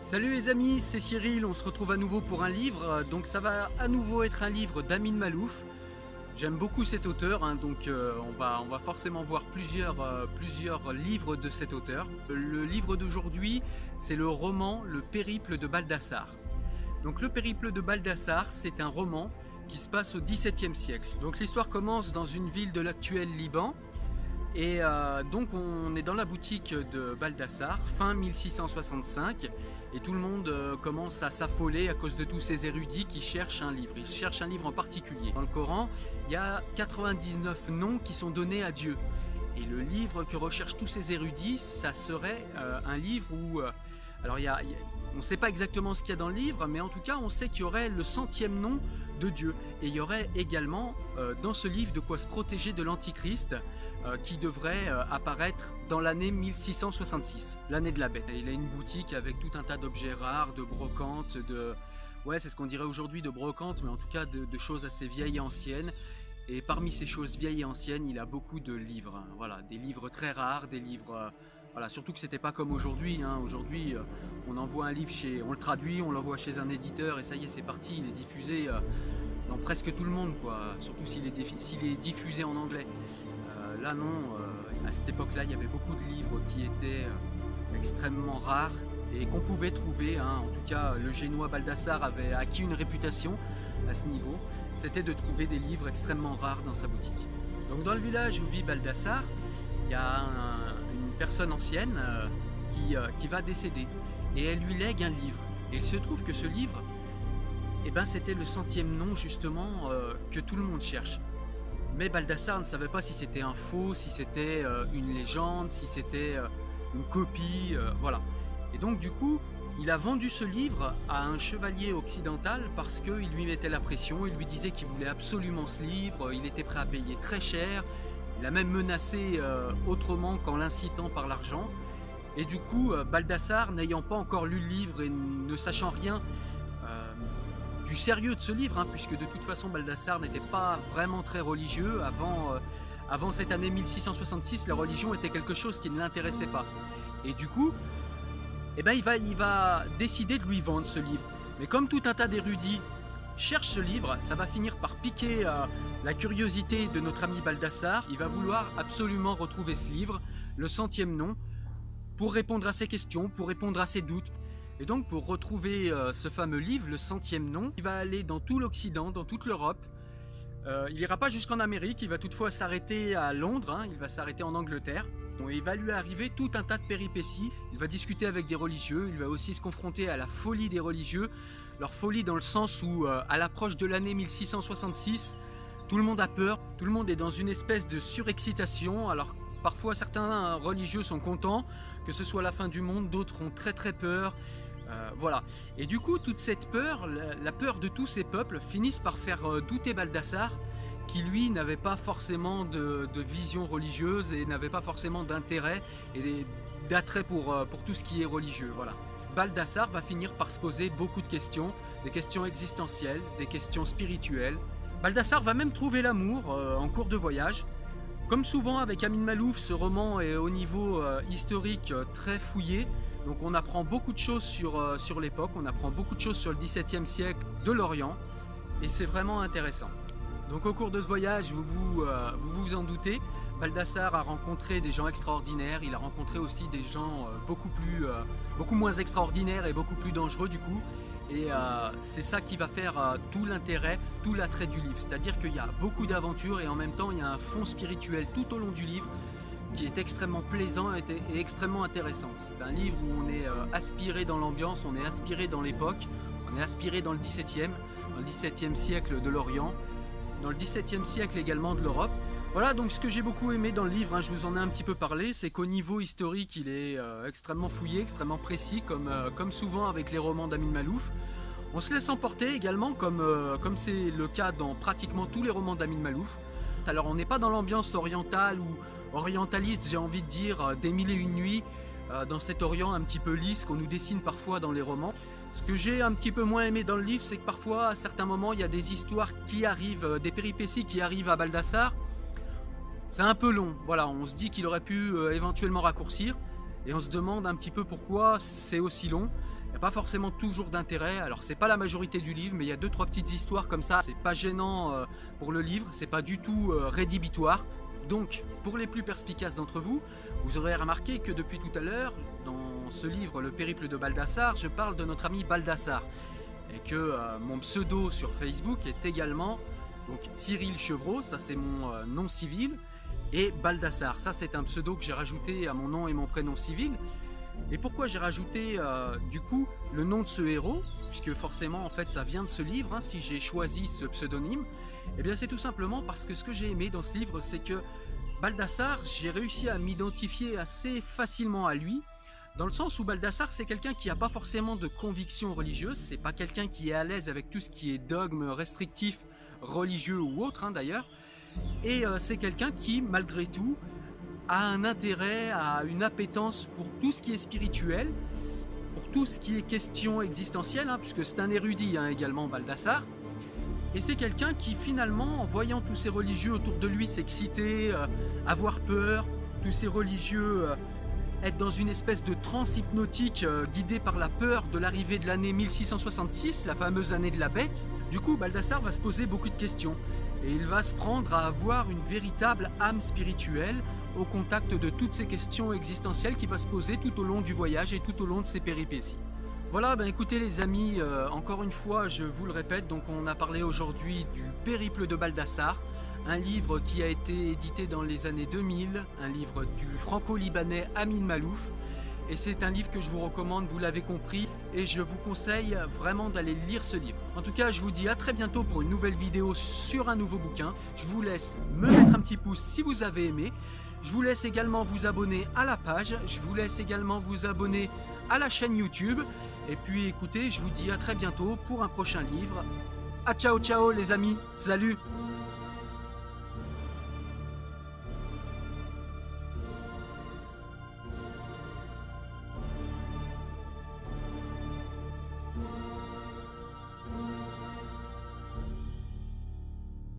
Salut les amis, c'est Cyril, on se retrouve à nouveau pour un livre. Donc ça va à nouveau être un livre d'Amin Maalouf. J'aime beaucoup cet auteur, donc on va forcément voir plusieurs livres de cet auteur. Le livre d'aujourd'hui, c'est le roman Le Périple de Baldassare. Donc Le Périple de Baldassare, c'est un roman qui se passe au XVIIe siècle. Donc l'histoire commence dans une ville de l'actuel Liban. Et donc on est dans la boutique de Baldassare, fin 1665, et tout le monde commence à s'affoler à cause de tous ces érudits qui cherchent un livre. Ils cherchent un livre en particulier. Dans le Coran, il y a 99 noms qui sont donnés à Dieu. Et le livre que recherchent tous ces érudits, ça serait un livre où... alors on ne sait pas exactement ce qu'il y a dans le livre, mais en tout cas on sait qu'il y aurait le 100e nom de Dieu. Et il y aurait également dans ce livre de quoi se protéger de l'Antichrist, qui devrait apparaître dans l'année 1666, l'année de la bête. Et il a une boutique avec tout un tas d'objets rares, de brocantes, ouais, c'est ce qu'on dirait aujourd'hui de brocantes, mais en tout cas de choses assez vieilles et anciennes. Et parmi ces choses vieilles et anciennes, il a beaucoup de livres, voilà, des livres très rares, des livres... voilà, surtout que c'était pas comme aujourd'hui. Aujourd'hui, on envoie un livre on le traduit, on l'envoie chez un éditeur et ça y est, c'est parti, il est diffusé dans presque tout le monde, quoi. Surtout s'il est diffusé en anglais. Là non, à cette époque-là, il y avait beaucoup de livres qui étaient extrêmement rares et qu'on pouvait trouver. En tout cas, le Génois Baldassare avait acquis une réputation à ce niveau. C'était de trouver des livres extrêmement rares dans sa boutique. Donc dans le village où vit Baldassare, il y a une personne ancienne qui va décéder et elle lui lègue un livre. Et il se trouve que ce livre, c'était le 100e nom justement que tout le monde cherche. Mais Baldassare ne savait pas si c'était un faux, si c'était une légende, si c'était une copie, voilà. Et donc du coup, il a vendu ce livre à un chevalier occidental parce qu'il lui mettait la pression, il lui disait qu'il voulait absolument ce livre, il était prêt à payer très cher, il a même menacé autrement qu'en l'incitant par l'argent. Et du coup, Baldassare, n'ayant pas encore lu le livre et ne sachant rien du sérieux de ce livre, puisque de toute façon Baldassare n'était pas vraiment très religieux. Avant cette année 1666, la religion était quelque chose qui ne l'intéressait pas. Et du coup, il va décider de lui vendre ce livre. Mais comme tout un tas d'érudits cherchent ce livre, ça va finir par piquer la curiosité de notre ami Baldassare. Il va vouloir absolument retrouver ce livre, le 100e nom, pour répondre à ses questions, pour répondre à ses doutes. Et donc pour retrouver ce fameux livre, le 100e nom, il va aller dans tout l'Occident, dans toute l'Europe. Il n'ira pas jusqu'en Amérique, il va toutefois s'arrêter à Londres, il va s'arrêter en Angleterre. Donc, il va lui arriver tout un tas de péripéties. Il va discuter avec des religieux, il va aussi se confronter à la folie des religieux. Leur folie dans le sens où, à l'approche de l'année 1666, tout le monde a peur, tout le monde est dans une espèce de surexcitation. Alors parfois certains religieux sont contents que ce soit la fin du monde, d'autres ont très très peur. Voilà. Et du coup, toute cette peur, la peur de tous ces peuples, finissent par faire douter Baldassare, qui lui n'avait pas forcément de vision religieuse et n'avait pas forcément d'intérêt et d'attrait pour tout ce qui est religieux. Voilà. Baldassare va finir par se poser beaucoup de questions, des questions existentielles, des questions spirituelles. Baldassare va même trouver l'amour en cours de voyage. Comme souvent avec Amin Maalouf, ce roman est au niveau historique très fouillé. Donc on apprend beaucoup de choses sur l'époque, on apprend beaucoup de choses sur le XVIIe siècle de l'Orient. Et c'est vraiment intéressant. Donc au cours de ce voyage, vous vous en doutez, Baldassare a rencontré des gens extraordinaires. Il a rencontré aussi des gens beaucoup moins extraordinaires et beaucoup plus dangereux du coup. Et c'est ça qui va faire tout l'intérêt, tout l'attrait du livre. C'est-à-dire qu'il y a beaucoup d'aventures et en même temps il y a un fond spirituel tout au long du livre qui est extrêmement plaisant et extrêmement intéressant. C'est un livre où on est aspiré dans l'ambiance, on est aspiré dans l'époque, on est aspiré dans le XVIIe siècle de l'Orient, dans le XVIIe siècle également de l'Europe. Voilà, donc ce que j'ai beaucoup aimé dans le livre, je vous en ai un petit peu parlé, c'est qu'au niveau historique, il est extrêmement fouillé, extrêmement précis, comme souvent avec les romans d'Amin Maalouf. On se laisse emporter également, comme c'est le cas dans pratiquement tous les romans d'Amin Maalouf. Alors on n'est pas dans l'ambiance orientale ou orientaliste, j'ai envie de dire, des Mille et une nuits, dans cet Orient un petit peu lisse qu'on nous dessine parfois dans les romans. Ce que j'ai un petit peu moins aimé dans le livre, c'est que parfois, à certains moments, il y a des histoires qui arrivent, des péripéties qui arrivent à Baldassare. C'est un peu long, voilà, on se dit qu'il aurait pu éventuellement raccourcir et on se demande un petit peu pourquoi c'est aussi long. Il n'y a pas forcément toujours d'intérêt. Alors c'est pas la majorité du livre, mais il y a 2-3 petites histoires comme ça. C'est pas gênant pour le livre, c'est pas du tout rédhibitoire. Donc pour les plus perspicaces d'entre vous, vous aurez remarqué que depuis tout à l'heure, dans ce livre Le Périple de Baldassare, je parle de notre ami Baldassare. Et que mon pseudo sur Facebook est également donc Cyril Chevreau, ça c'est mon nom civil, et Baldassare, ça c'est un pseudo que j'ai rajouté à mon nom et mon prénom civil. Et pourquoi j'ai rajouté du coup le nom de ce héros, puisque forcément en fait ça vient de ce livre, hein, si j'ai choisi ce pseudonyme, et bien c'est tout simplement parce que ce que j'ai aimé dans ce livre, c'est que Baldassare, j'ai réussi à m'identifier assez facilement à lui, dans le sens où Baldassare c'est quelqu'un qui n'a pas forcément de conviction religieuse, c'est pas quelqu'un qui est à l'aise avec tout ce qui est dogme restrictif, religieux ou autre hein, d'ailleurs, et c'est quelqu'un qui malgré tout a un intérêt, a une appétence pour tout ce qui est spirituel, pour tout ce qui est question existentielle, hein, puisque c'est un érudit hein, également Baldassare, et c'est quelqu'un qui finalement en voyant tous ces religieux autour de lui s'exciter, avoir peur, tous ces religieux être dans une espèce de transe hypnotique guidée par la peur de l'arrivée de l'année 1666, la fameuse année de la bête. Du coup, Baldassare va se poser beaucoup de questions et il va se prendre à avoir une véritable âme spirituelle au contact de toutes ces questions existentielles qui va se poser tout au long du voyage et tout au long de ses péripéties. Voilà, ben écoutez les amis, encore une fois, je vous le répète, donc on a parlé aujourd'hui du Périple de Baldassare, un livre qui a été édité dans les années 2000, un livre du franco-libanais Amin Maalouf. Et c'est un livre que je vous recommande, vous l'avez compris, et je vous conseille vraiment d'aller lire ce livre. En tout cas, je vous dis à très bientôt pour une nouvelle vidéo sur un nouveau bouquin. Je vous laisse me mettre un petit pouce si vous avez aimé. Je vous laisse également vous abonner à la page. Je vous laisse également vous abonner à la chaîne YouTube. Et puis écoutez, je vous dis à très bientôt pour un prochain livre. Ah ciao ciao les amis, salut!